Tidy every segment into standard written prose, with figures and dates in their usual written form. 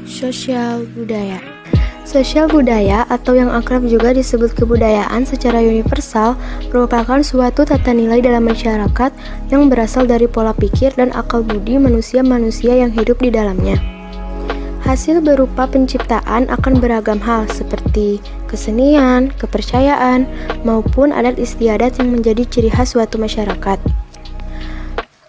Sosial budaya. Sosial budaya atau yang akrab juga disebut kebudayaan secara universal merupakan suatu tata nilai dalam masyarakat yang berasal dari pola pikir dan akal budi manusia-manusia yang hidup di dalamnya. Hasil berupa penciptaan akan beragam hal seperti kesenian, kepercayaan, maupun adat istiadat yang menjadi ciri khas suatu masyarakat.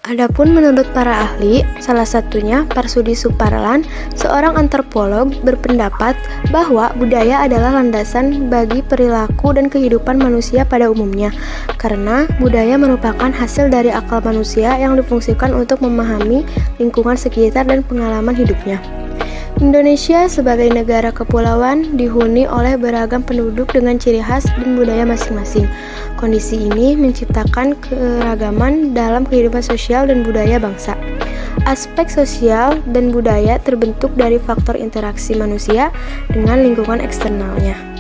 Adapun menurut para ahli, salah satunya Parsudi Suparlan, seorang antropolog, berpendapat bahwa budaya adalah landasan bagi perilaku dan kehidupan manusia pada umumnya, karena budaya merupakan hasil dari akal manusia yang difungsikan untuk memahami lingkungan sekitar dan pengalaman hidupnya. Indonesia sebagai negara kepulauan dihuni oleh beragam penduduk dengan ciri khas dan budaya masing-masing. Kondisi ini menciptakan keragaman dalam kehidupan sosial dan budaya bangsa. Aspek sosial dan budaya terbentuk dari faktor interaksi manusia dengan lingkungan eksternalnya.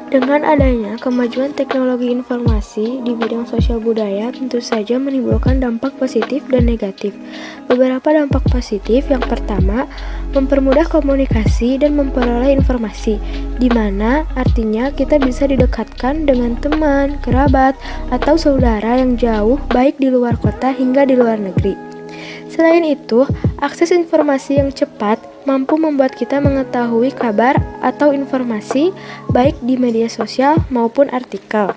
Dengan adanya kemajuan teknologi informasi di bidang sosial budaya tentu saja menimbulkan dampak positif dan negatif. Beberapa dampak positif, yang pertama, mempermudah komunikasi dan memperoleh informasi, di mana artinya kita bisa didekatkan dengan teman, kerabat, atau saudara yang jauh baik di luar kota hingga di luar negeri. Selain itu, akses informasi yang cepat mampu membuat kita mengetahui kabar atau informasi baik di media sosial maupun artikel.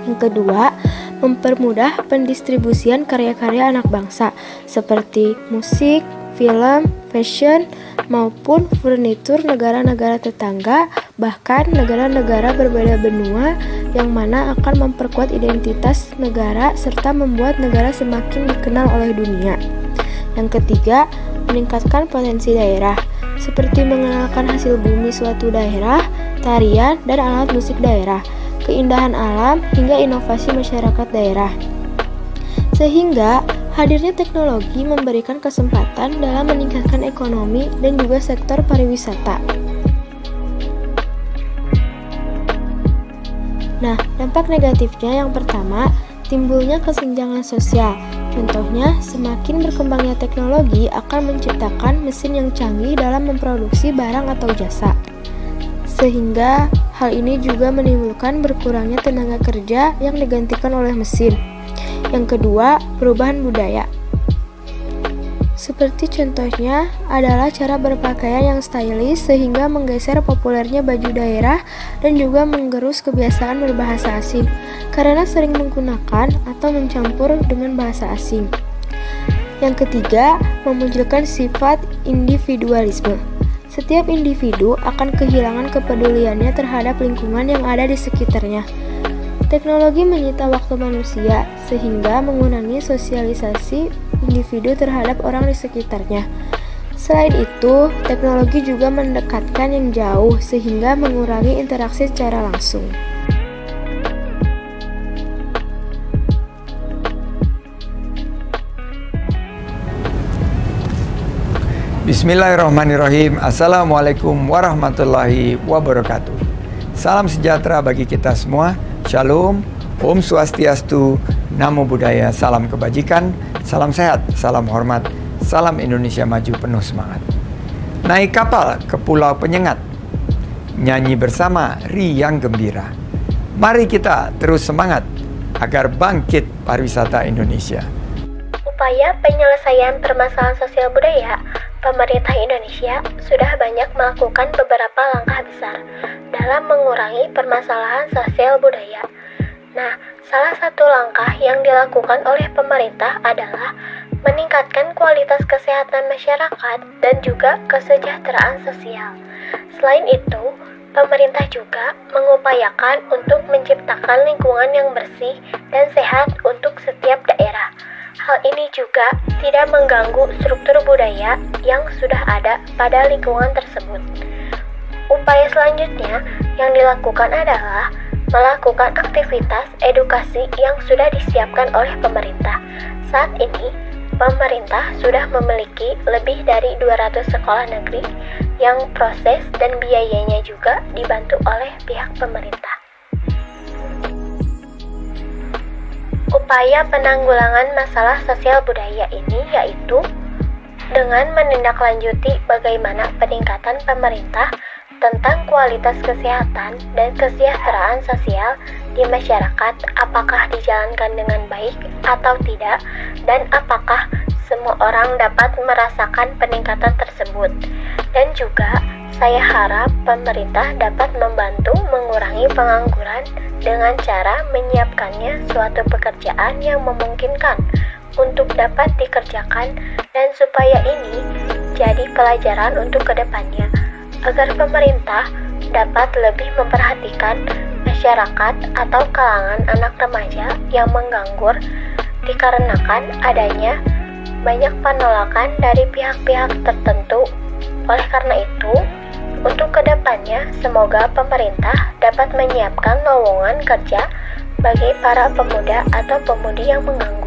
Yang kedua, mempermudah pendistribusian karya-karya anak bangsa seperti musik, film, fashion, maupun furnitur negara-negara tetangga, bahkan negara-negara berbeda benua yang mana akan memperkuat identitas negara serta membuat negara semakin dikenal oleh dunia. Yang ketiga, meningkatkan potensi daerah, seperti mengenalkan hasil bumi suatu daerah, tarian, dan alat musik daerah, keindahan alam, hingga inovasi masyarakat daerah. Sehingga, hadirnya teknologi memberikan kesempatan dalam meningkatkan ekonomi dan juga sektor pariwisata. Nah, dampak negatifnya yang pertama, timbulnya kesenjangan sosial. Contohnya, semakin berkembangnya teknologi akan menciptakan mesin yang canggih dalam memproduksi barang atau jasa. Sehingga hal ini juga menimbulkan berkurangnya tenaga kerja yang digantikan oleh mesin. Yang kedua, perubahan budaya. Seperti contohnya adalah cara berpakaian yang stylish sehingga menggeser populernya baju daerah dan juga menggerus kebiasaan berbahasa asing karena sering menggunakan atau mencampur dengan bahasa asing. Yang ketiga, memunculkan sifat individualisme. Setiap individu akan kehilangan kepeduliannya terhadap lingkungan yang ada di sekitarnya. Teknologi menyita waktu manusia sehingga mengurangi sosialisasi individu terhadap orang di sekitarnya. Selain itu, teknologi juga mendekatkan yang jauh sehingga mengurangi interaksi secara langsung. Bismillahirrahmanirrahim. Assalamualaikum warahmatullahi wabarakatuh. Salam sejahtera bagi kita semua. Shalom, Om Swastiastu, Namo Buddhaya, salam kebajikan, salam sehat, salam hormat, salam Indonesia maju penuh semangat. Naik kapal ke pulau penyengat, nyanyi bersama riang gembira. Mari kita terus semangat agar bangkit pariwisata Indonesia. Upaya penyelesaian permasalahan sosial budaya, pemerintah Indonesia sudah banyak melakukan beberapa langkah besar dalam mengurangi permasalahan sosial budaya. Nah, salah satu langkah yang dilakukan oleh pemerintah adalah meningkatkan kualitas kesehatan masyarakat dan juga kesejahteraan sosial. Selain itu, pemerintah juga mengupayakan untuk menciptakan lingkungan yang bersih dan sehat untuk setiap daerah. Hal ini juga tidak mengganggu struktur budaya yang sudah ada pada lingkungan tersebut. Upaya selanjutnya yang dilakukan adalah melakukan aktivitas edukasi yang sudah disiapkan oleh pemerintah. Saat ini, pemerintah sudah memiliki lebih dari 200 sekolah negeri yang proses dan biayanya juga dibantu oleh pihak pemerintah. Upaya penanggulangan masalah sosial budaya ini yaitu dengan menindaklanjuti bagaimana peningkatan pemerintah tentang kualitas kesehatan dan kesejahteraan sosial di masyarakat, apakah dijalankan dengan baik atau tidak, dan apakah semua orang dapat merasakan peningkatan tersebut. Dan juga saya harap pemerintah dapat membantu mengurangi pengangguran dengan cara menyiapkannya suatu pekerjaan yang memungkinkan untuk dapat dikerjakan, dan supaya ini jadi pelajaran untuk kedepannya, agar pemerintah dapat lebih memperhatikan masyarakat atau kalangan anak remaja yang menganggur dikarenakan adanya banyak penolakan dari pihak-pihak tertentu. Oleh karena itu, untuk kedepannya semoga pemerintah dapat menyiapkan lowongan kerja bagi para pemuda atau pemudi yang menganggur.